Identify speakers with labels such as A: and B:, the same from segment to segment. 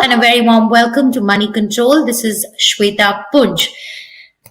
A: and a very warm welcome to Money Control. This is Shweta Punj.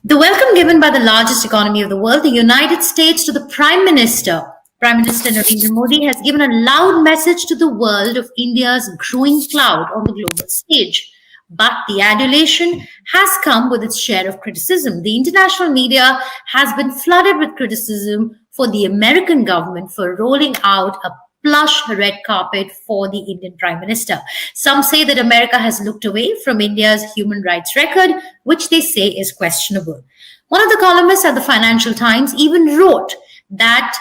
A: The welcome given by the largest economy of the world, the United States, to the Prime Minister. Prime Minister Narendra Modi has given a loud message to the world of India's growing clout on the global stage. But the adulation has come with its share of criticism. The international media has been flooded with criticism for the American government for rolling out a plush red carpet for the Indian Prime Minister. Some say that America has looked away from India's human rights record, which they say is questionable. One of the columnists at the Financial Times even wrote that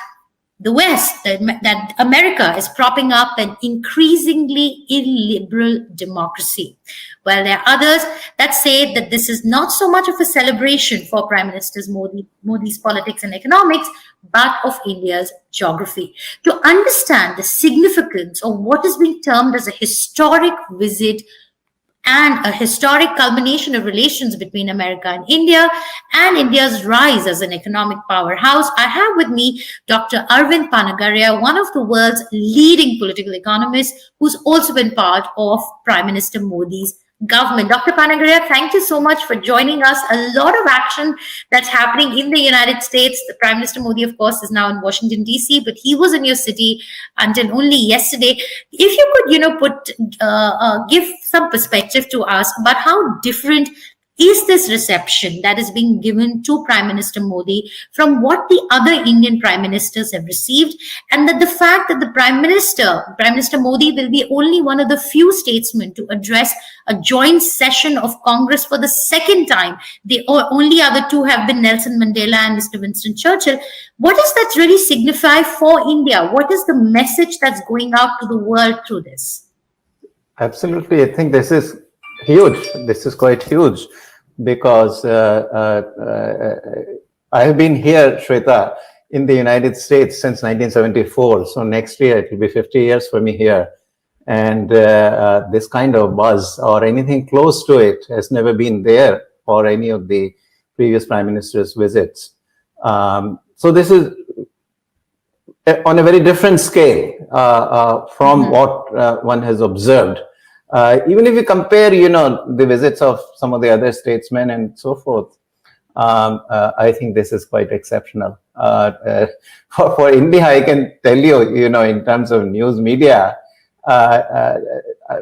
A: the West, that America is propping up an increasingly illiberal democracy. While there are others that say that this is not so much of a celebration for Prime Minister Modi's politics and economics, but of India's geography. To understand the significance of what is being termed as a historic visit and a historic culmination of relations between America and India's rise as an economic powerhouse, I have with me Dr. Arvind Panagariya, one of the world's leading political economists, who's also been part of Prime Minister Modi's government. Dr. Panagariya, thank you so much for joining us. A lot of action that's happening in the United States. The Prime Minister Modi, of course, is now in Washington, D.C., but he was in your city until only yesterday. If you could, give some perspective to us about how different is this reception that is being given to Prime Minister Modi from what the other Indian prime ministers have received, and that the fact that the Prime Minister Modi, will be only one of the few statesmen to address a joint session of Congress for the second time. The only other two have been Nelson Mandela and Mr. Winston Churchill. What does that really signify for India? What is the message that's going out to the world through this?
B: Absolutely. I think this is huge. This is quite huge. Because I have been here, Shweta, in the United States since 1974. So next year it will be 50 years for me here. And this kind of buzz or anything close to it has never been there for any of the previous prime ministers' visits. So this is on a very different scale from what one has observed. Even if you compare, the visits of some of the other statesmen and so forth, I think this is quite exceptional. For India, I can tell you, in terms of news media,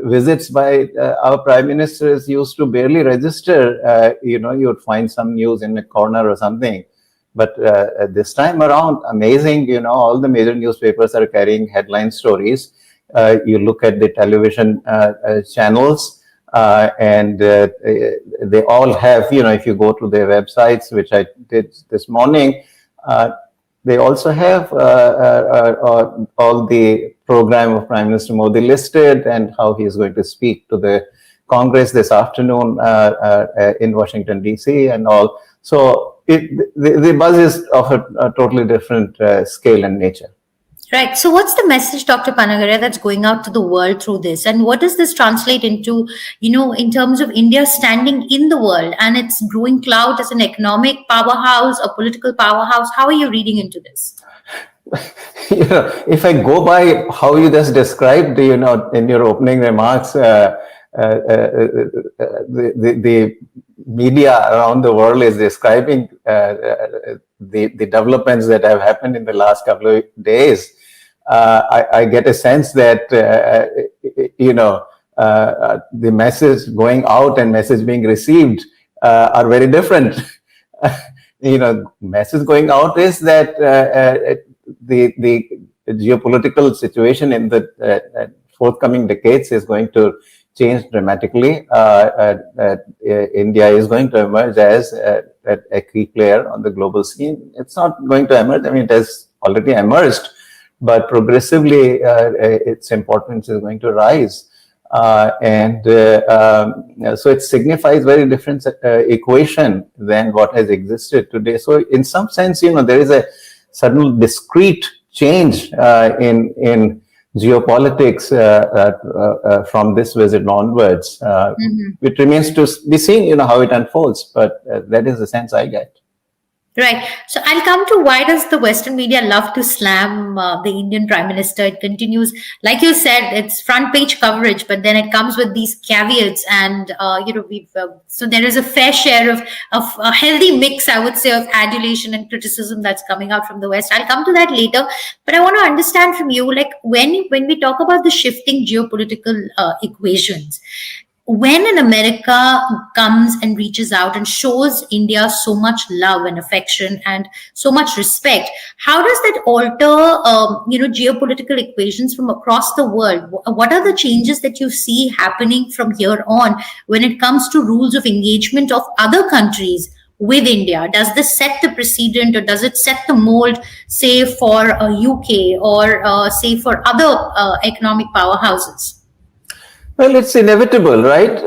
B: visits by our prime ministers used to barely register. You would find some news in a corner or something. But this time around, amazing, all the major newspapers are carrying headline stories. You look at the television channels and they all have, if you go to their websites, which I did this morning, they also have all the program of Prime Minister Modi listed and how he is going to speak to the Congress this afternoon in Washington, D.C. and all. So the buzz is of a totally different scale and nature.
A: Right. So what's the message, Dr. Panagariya, that's going out to the world through this? And what does this translate into, in terms of India standing in the world and its growing clout as an economic powerhouse, a political powerhouse? How are you reading into this?
B: If I go by how you just described, in your opening remarks, the media around the world is describing the developments that have happened in the last couple of days. I get a sense that, the message going out and message being received are very different. Message going out is that the geopolitical situation in the forthcoming decades is going to change dramatically. India is going to emerge as a key player on the global scene. It's not going to emerge. I mean, it has already emerged, but progressively its importance is going to rise. So it signifies very different equation than what has existed today. So in some sense, there is a sudden discrete change in geopolitics from this visit onwards. It remains to be seen, how it unfolds, but that is the sense I get.
A: Right. So I'll come to why does the Western media love to slam the Indian Prime Minister? It continues, like you said, it's front page coverage, but then it comes with these caveats, and we've so there is a fair share of a healthy mix, I would say, of adulation and criticism that's coming out from the West. I'll come to that later, but I want to understand from you, like when we talk about the shifting geopolitical equations, when an America comes and reaches out and shows India so much love and affection and so much respect, how does that alter, geopolitical equations from across the world? What are the changes that you see happening from here on when it comes to rules of engagement of other countries with India? Does this set the precedent, or does it set the mold, say for UK, or say for other economic powerhouses?
B: Well, it's inevitable, right?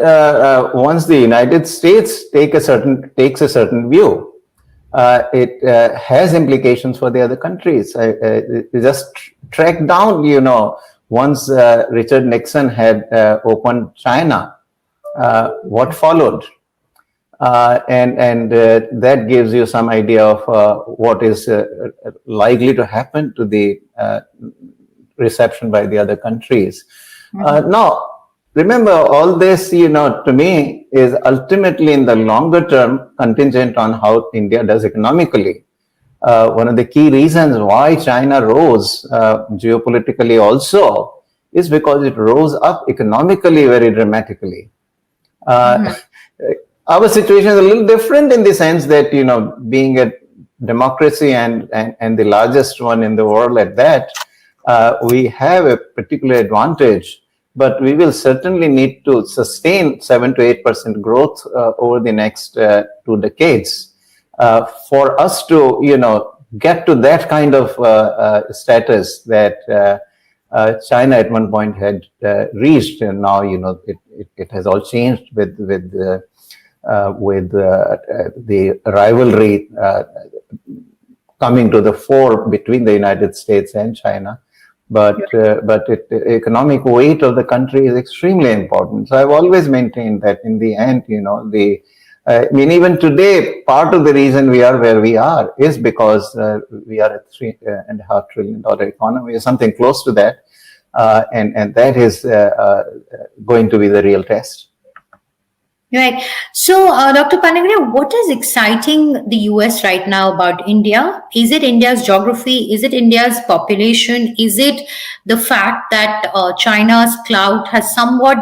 B: Once the United States takes a certain view, it has implications for the other countries. Just track down, once Richard Nixon had opened China, what followed, and that gives you some idea of what is likely to happen to the reception by the other countries. Now, remember, all this, to me, is ultimately in the longer term contingent on how India does economically. One of the key reasons why China rose geopolitically also is because it rose up economically very dramatically. Our situation is a little different in the sense that, being a democracy and the largest one in the world at that, we have a particular advantage. But we will certainly need to sustain 7 to 8% growth over the next 2 decades for us to, get to that kind of status that China at one point had reached, and now it has all changed with the rivalry coming to the fore between the United States and China. But the economic weight of the country is extremely important. So I've always maintained that in the end, even today, part of the reason we are where we are is because we are a $3.5 trillion economy, or something close to that, and that is going to be the real test.
A: Right. So, Dr. Panagariya, what is exciting the US right now about India? Is it India's geography? Is it India's population? Is it the fact that China's clout has somewhat,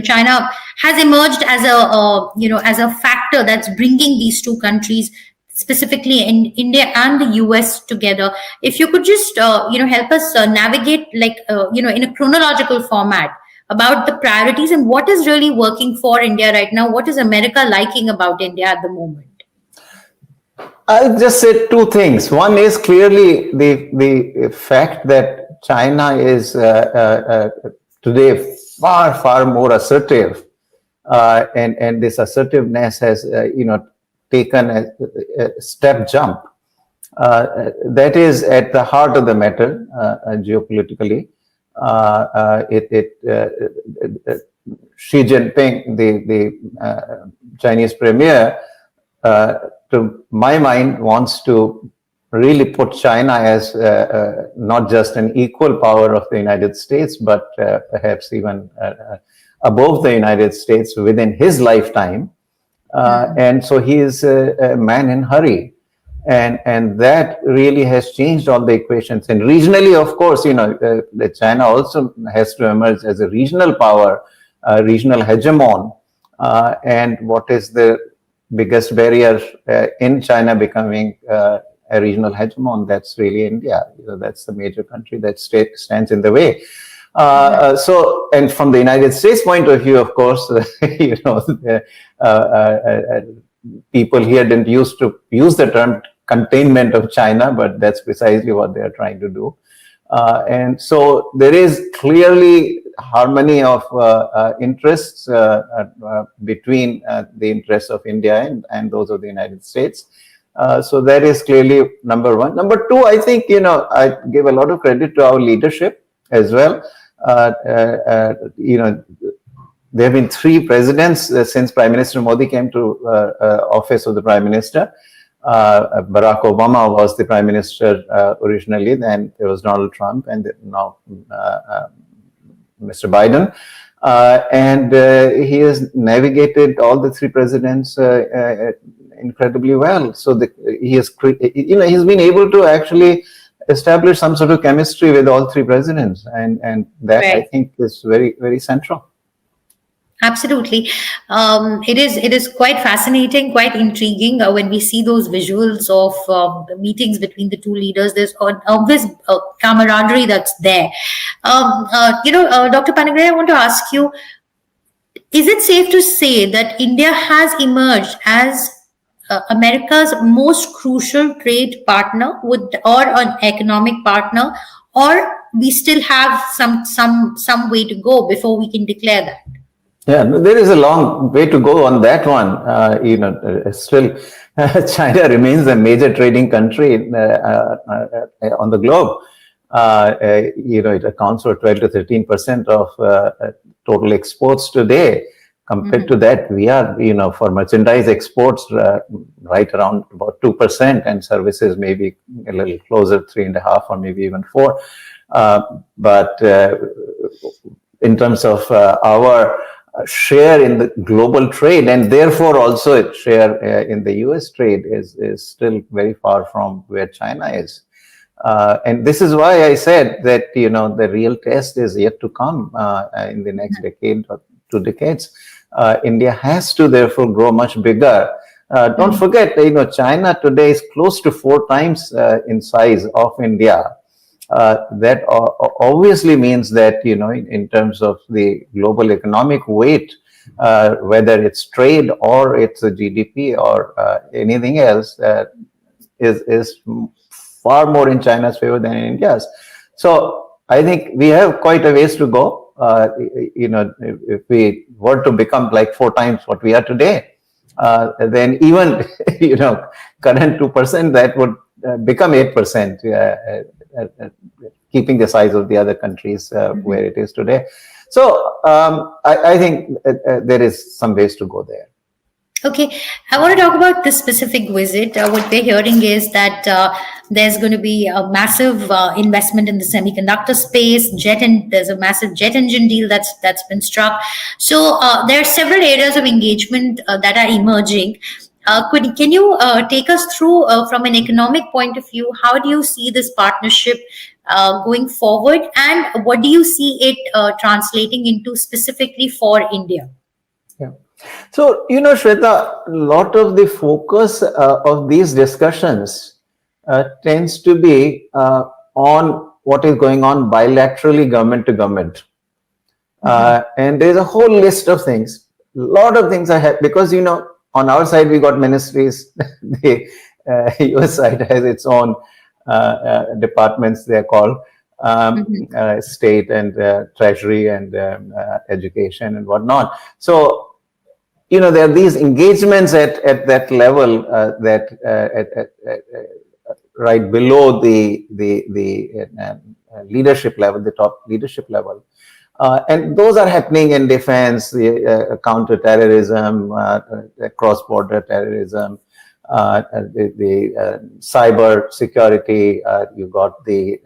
A: China has emerged as as a factor that's bringing these two countries, specifically in India and the US, together? If you could just, help us navigate, in a chronological format, about the priorities and what is really working for India right now. What is America liking about India at the moment?
B: I'll just say two things. One is clearly the fact that China is today far, far more assertive, and this assertiveness has taken a step jump. That is at the heart of the matter geopolitically. Xi Jinping, the Chinese premier, to my mind, wants to really put China as not just an equal power of the United States, but perhaps even above the United States within his lifetime. And so he is a man in hurry. And that really has changed all the equations. And regionally, of course, China also has to emerge as a regional power, a regional hegemon. And what is the biggest barrier in China becoming a regional hegemon? That's really India. That's the major country that stands in the way. So, and from the United States point of view, of course, people here didn't used to use the term containment of China, but that's precisely what they are trying to do. And so there is clearly harmony of interests between the interests of India and those of the United States. So that is clearly number one. Number two, I think, I give a lot of credit to our leadership as well. There have been 3 presidents since Prime Minister Modi came to office of the Prime Minister. Barack Obama was the prime minister originally, then there was Donald Trump, and now Mr. Biden. And he has navigated all the three presidents incredibly well. So he's been able to actually establish some sort of chemistry with all three presidents, and that
A: Right.
B: I think is very, very central.
A: Absolutely. It is quite fascinating, quite intriguing when we see those visuals of the meetings between the two leaders. There's an obvious camaraderie that's there. Dr. Panagariya, I want to ask you, is it safe to say that India has emerged as America's most crucial trade partner or an economic partner, or we still have some way to go before we can declare that?
B: Yeah, there is a long way to go on that one. Still, China remains a major trading country on the globe. It accounts for 12 to 13% of total exports today. Compared to that, we are, for merchandise exports, right around about 2%, and services maybe a little closer, 3.5% or maybe even 4%. But in terms of our share in the global trade, and therefore also its share in the US trade, is still very far from where China is. And this is why I said that, the real test is yet to come in the next decade or 2 decades. India has to therefore grow much bigger. Don't forget, China today is close to 4 times in size of India. That obviously means that, in terms of the global economic weight, whether it's trade or it's a GDP or anything else, is far more in China's favor than in India's. So I think we have quite a ways to go. If we were to become like 4 times what we are today, then even, current 2%, that would become 8%. Keeping the size of the other countries where it is today. So I think there is some ways to go there.
A: Okay, I want to talk about this specific visit. What we're hearing is that there's going to be a massive investment in the semiconductor space. There's a massive jet engine deal that's been struck. So there are several areas of engagement that are emerging. Can you take us through, from an economic point of view, how do you see this partnership going forward, and what do you see it translating into specifically for India?
B: Yeah. So, Shweta, a lot of the focus of these discussions tends to be on what is going on bilaterally, government to government. And there's a whole list of things. A lot of things I have, because, on our side, we got ministries. The US side has its own departments, they're called. State and treasury and education and whatnot. So, there are these engagements at that level that right below the leadership level, the top leadership level. And those are happening in defense, counter-terrorism, cross-border terrorism, the cyber security. You got the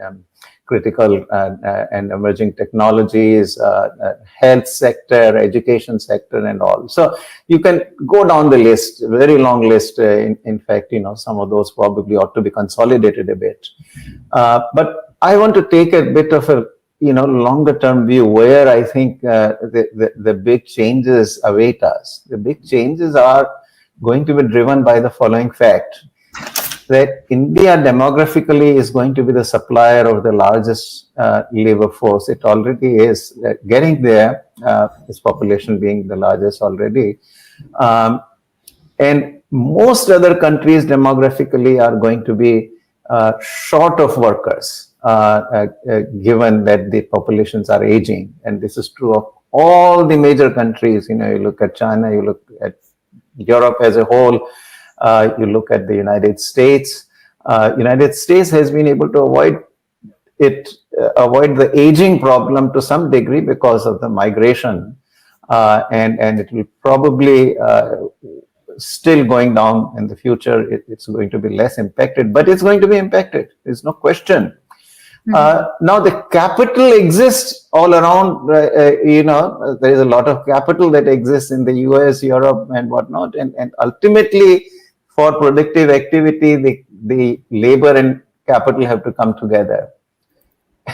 B: critical and emerging technologies, health sector, education sector, and all. So you can go down the list, very long list. In fact, some of those probably ought to be consolidated a bit. But I want to take a bit of a longer term view where I think the big changes await us. The big changes are going to be driven by the following fact: that India demographically is going to be the supplier of the largest labor force. It already is getting there, its population being the largest already. And most other countries demographically are going to be short of workers, given that the populations are aging. And this is true of all the major countries. You look at China, you look at Europe as a whole, you look at the United States. United States has been able to avoid the aging problem to some degree because of the migration, and it will probably still going down in the future. It's going to be less impacted, but it's going to be impacted. There's no question. Now the capital exists all around. There is a lot of capital that exists in the US, Europe, and whatnot. And ultimately, for productive activity, the labor and capital have to come together.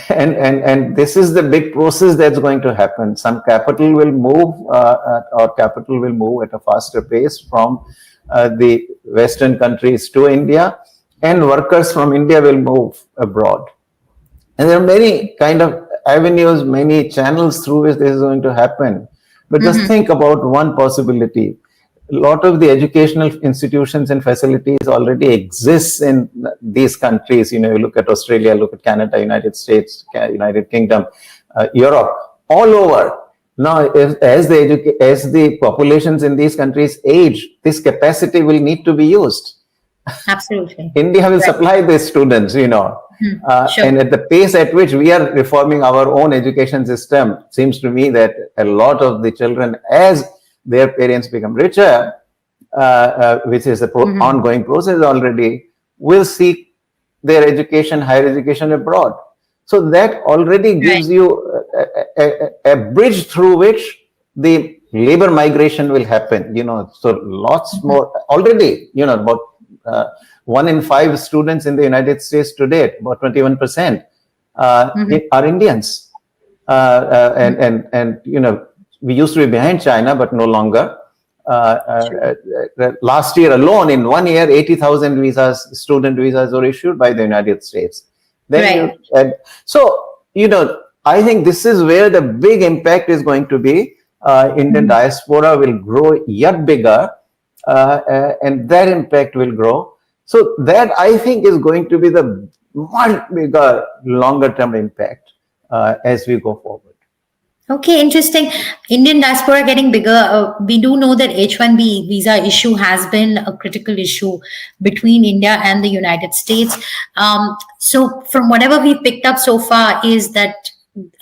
B: And this is the big process that's going to happen. Some capital will move, or capital will move at a faster pace from the Western countries to India, and workers from India will move abroad. And there are many kind of avenues, many channels through which this is going to happen. But just think about one possibility. A lot of the educational institutions and facilities already exist in these countries. You look at Australia, look at Canada, United States, United Kingdom, Europe, all over. Now, as the populations in these countries age, this capacity will need to be used.
A: Absolutely.
B: India will supply these students, Sure. And at the pace at which we are reforming our own education system, seems to me that a lot of the children, as their parents become richer, which is an ongoing process already, will seek their education, higher education abroad. So that already gives you a bridge through which the labor migration will happen. So lots more already. About 1 in 5 students in the United States today, about 21%, are Indians, and we used to be behind China, but no longer. Last year alone, in 1 year, 80,000 visas, student visas, were issued by the United States. Then I think this is where the big impact is going to be. Indian diaspora will grow yet bigger, and that impact will grow. So that, I think, is going to be the much bigger, longer-term impact as we go forward.
A: Okay, interesting. Indian diaspora getting bigger. We do know that H-1B visa issue has been a critical issue between India and the United States. So from whatever we've picked up so far is that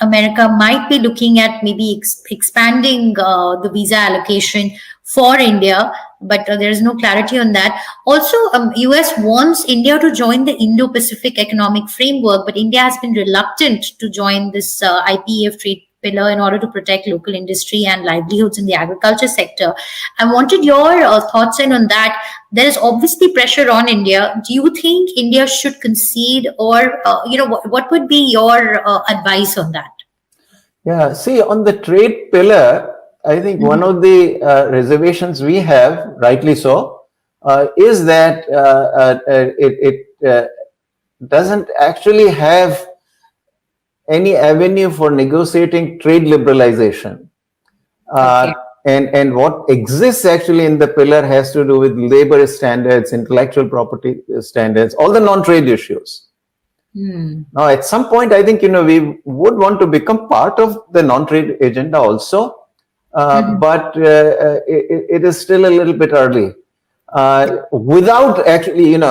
A: America might be looking at maybe expanding the visa allocation for India, but there is no clarity on that. Also, US wants India to join the Indo-Pacific Economic Framework, but India has been reluctant to join this IPEF trade pillar in order to protect local industry and livelihoods in the agriculture sector. I wanted your thoughts on that. There is obviously pressure on India. Do you think India should concede, or what would be your advice on that?
B: Yeah, see, on the trade pillar, I think one of the reservations we have, rightly so, is that it doesn't actually have any avenue for negotiating trade liberalization. And what exists actually in the pillar has to do with labor standards, intellectual property standards, all the non-trade issues. Now, at some point, I think, we would want to become part of the non-trade agenda also. But it is still a little bit early. Without actually, in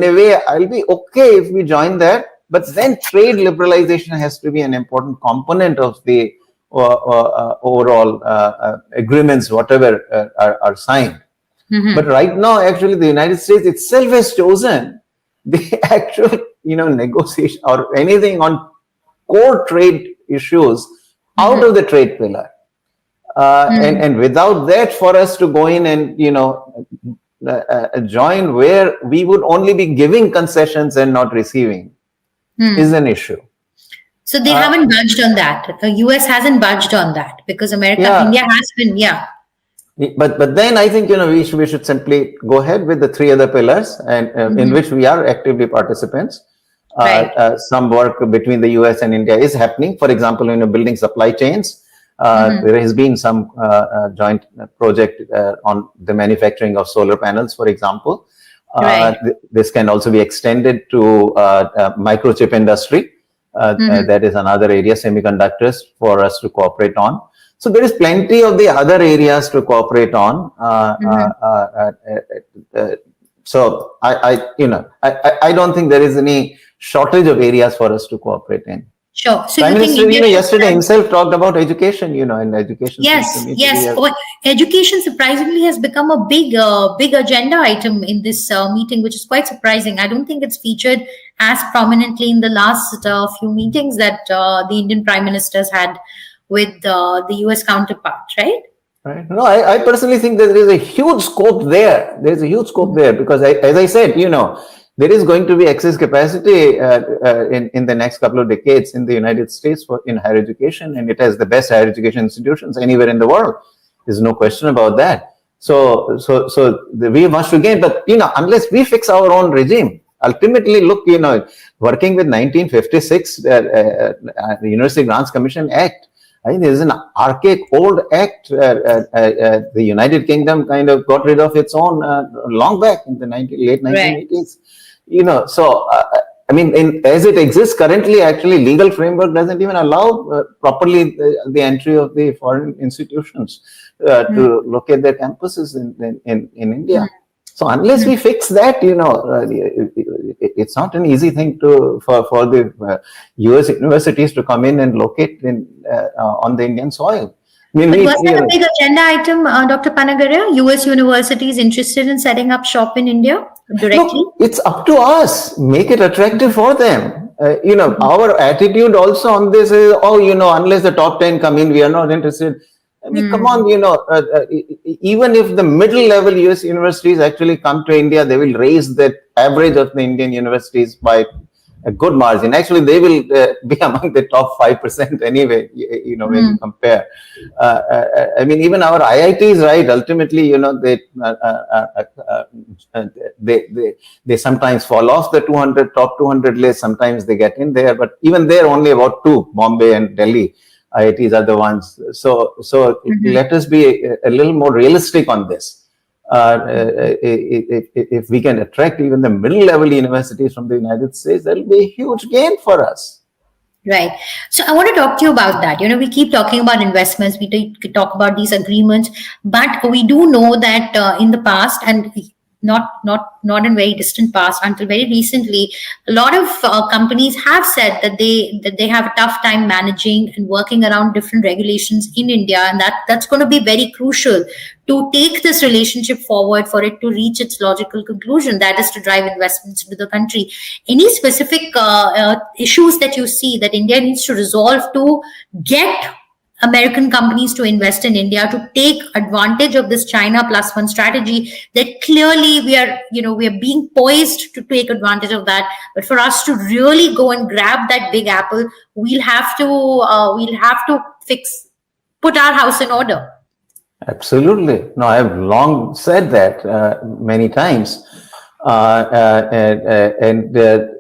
B: a way, I'll be okay if we join that. But then trade liberalization has to be an important component of the overall agreements, whatever are signed. But right now, actually, the United States itself has chosen the actual, negotiation or anything on core trade issues out of the trade pillar. And without that, for us to go in and join where we would only be giving concessions and not receiving is an issue.
A: So they haven't budged on that. The US hasn't budged on that because India has been,
B: But then I think we should simply go ahead with the 3 other pillars, and in which we are actively participants. Some work between the US and India is happening. For example, building supply chains. There has been some joint project on the manufacturing of solar panels, for example. This can also be extended to microchip industry. That is another area, semiconductors, for us to cooperate on. So there is plenty of the other areas to cooperate on. So I don't think there is any shortage of areas for us to cooperate in.
A: Sure. So
B: Prime Minister, yesterday himself talked about education, and education.
A: Yes. education surprisingly has become a big agenda item in this meeting, which is quite surprising. I don't think it's featured as prominently in the last few meetings that the Indian prime ministers had with the US counterpart, right?
B: Right. No, I personally think that there is a huge scope there. There is a huge scope there because, as I said, there is going to be excess capacity in the next couple of decades in the United States in higher education, and it has the best higher education institutions anywhere in the world. There's no question about that. We must regain, but unless we fix our own regime, ultimately, look, working with 1956 University Grants Commission Act. I think this is an archaic old act. The United Kingdom kind of got rid of its own long back in the late 1980s. I mean, as it exists currently, actually, legal framework doesn't even allow properly the entry of the foreign institutions to locate their campuses in India. So unless we fix that, it's not an easy thing for the US universities to come in and locate on the Indian soil. I mean,
A: was that a big agenda item, Dr. Panagariya? US universities interested in setting up shop in India directly?
B: Look, it's up to us. Make it attractive for them. Our attitude also on this is, unless the top 10 come in, we are not interested. I mean, come on, even if the middle level US universities actually come to India, they will raise the average of the Indian universities by a good margin. Actually, they will be among the top 5% anyway, when you compare. I mean, even our IITs, right, ultimately, they sometimes fall off the top 200 list. Sometimes they get in there, but even there, only about two, Bombay and Delhi. IITs are the ones. So let us be a little more realistic on this. If we can attract even the middle level universities from the United States, that will be a huge gain for us.
A: Right. So I want to talk to you about that. We keep talking about investments, we talk about these agreements, but we do know that in the past, and not in very distant past, until very recently, a lot of companies have said that they have a tough time managing and working around different regulations in India, and that's going to be very crucial to take this relationship forward for it to reach its logical conclusion, that is to drive investments into the country. Any specific issues that you see that India needs to resolve to get American companies to invest in India, to take advantage of this China plus one strategy that clearly we are being poised to take advantage of that. But for us to really go and grab that big apple, we'll have to put our house in order.
B: Absolutely. No, I've long said that many times.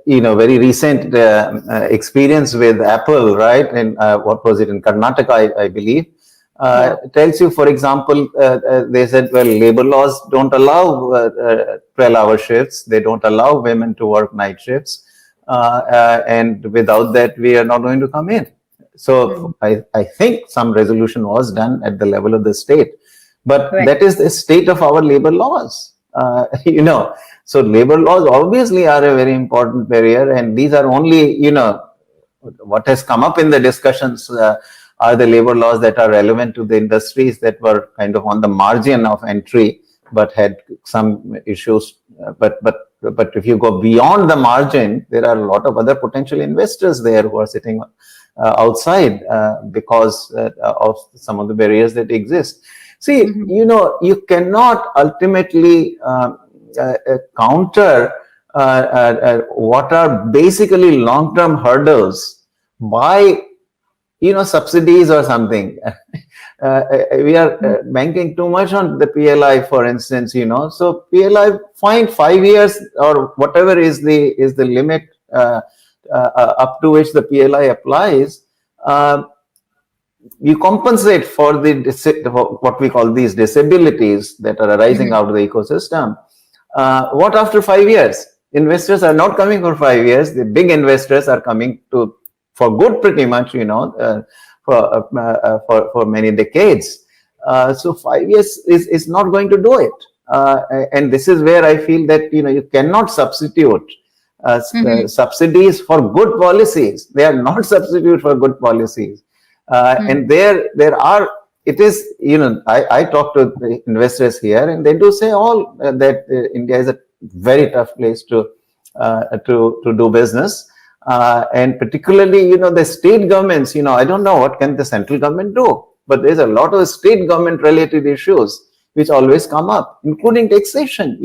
B: Very recent experience with Apple, right? And what was it in Karnataka, I believe, tells you, for example, they said, well, labor laws don't allow 12-hour shifts. They don't allow women to work night shifts. And without that, we are not going to come in. So I think some resolution was done at the level of the state. But that is the state of our labor laws. So labor laws obviously are a very important barrier, and these are only, what has come up in the discussions are the labor laws that are relevant to the industries that were kind of on the margin of entry, but had some issues. But if you go beyond the margin, there are a lot of other potential investors there who are sitting outside because of some of the barriers that exist. See, you cannot ultimately counter what are basically long-term hurdles by, subsidies or something. We are banking too much on the PLI, for instance, So PLI, fine, 5 years or whatever is the limit up to which the PLI applies. You compensate for what we call these disabilities that are arising out of the ecosystem. What after 5 years? Investors are not coming for 5 years. The big investors are coming for good, pretty much, for many decades. So 5 years is not going to do it. And this is where I feel that, you cannot substitute subsidies for good policies. They are not substitute for good policies. And there are it is, I talk to the investors here, and they do say all that India is a very tough place to do business. And particularly, the state governments, I don't know what can the central government do, but there's a lot of state government related issues which always come up, including taxation.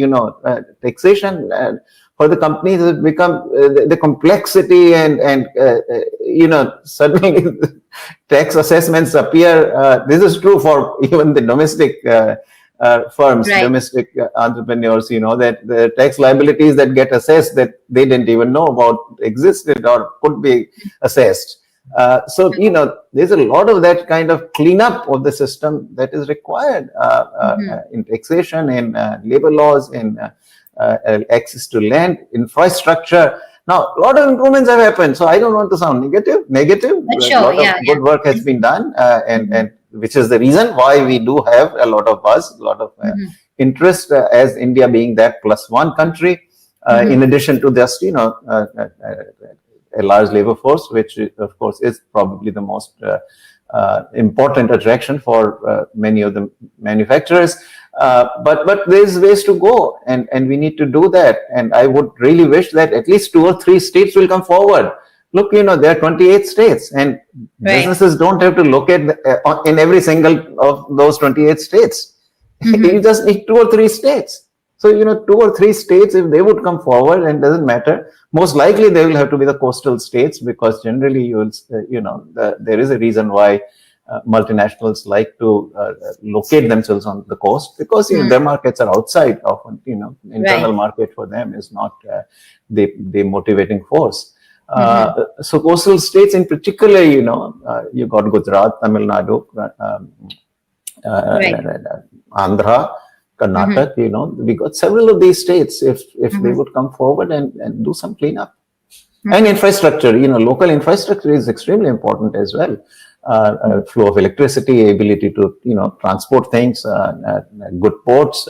B: Taxation for the companies has become the complexity, and suddenly tax assessments appear. This is true for even the domestic firms,
A: Right.
B: domestic entrepreneurs, that the tax liabilities that get assessed that they didn't even know about existed or could be assessed. So, there's a lot of that kind of cleanup of the system that is required in taxation, in labor laws, in access to land, infrastructure. Now, a lot of improvements have happened. So I don't want to sound negative.
A: Sure,
B: A lot of good work has been done, and which is the reason why we do have a lot of buzz, a lot of interest as India being that +1 country, in addition to just, a large labor force, which of course is probably the most important attraction for many of the manufacturers. But there's ways to go, and we need to do that. And I would really wish that at least 2 or 3 states will come forward. Look, there are 28 states, and businesses don't have to locate in every single of those 28 states. You just need 2 or 3 states. So, 2 or 3 states, if they would come forward, and doesn't matter, most likely they will have to be the coastal states, because generally you will, there is a reason why multinationals like to locate themselves on the coast, because their markets are outside often. Internal market for them is not the motivating force. So coastal states in particular, you got Gujarat, Tamil Nadu, Andhra, Karnataka. We got several of these states. If they would come forward and do some cleanup. And infrastructure, local infrastructure is extremely important as well. Flow of electricity, ability to, transport things, good ports,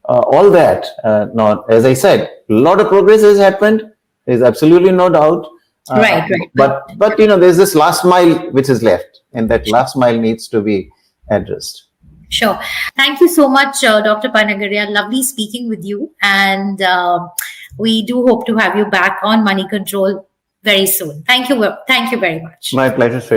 B: all that. Now, as I said, a lot of progress has happened. There's absolutely no doubt.
A: Right.
B: But there's this last mile which is left, and that last mile needs to be addressed.
A: Sure. Thank you so much, Dr. Panagariya. Lovely speaking with you. And we do hope to have you back on Money Control very soon. Thank you very much.
B: My pleasure, Shweta.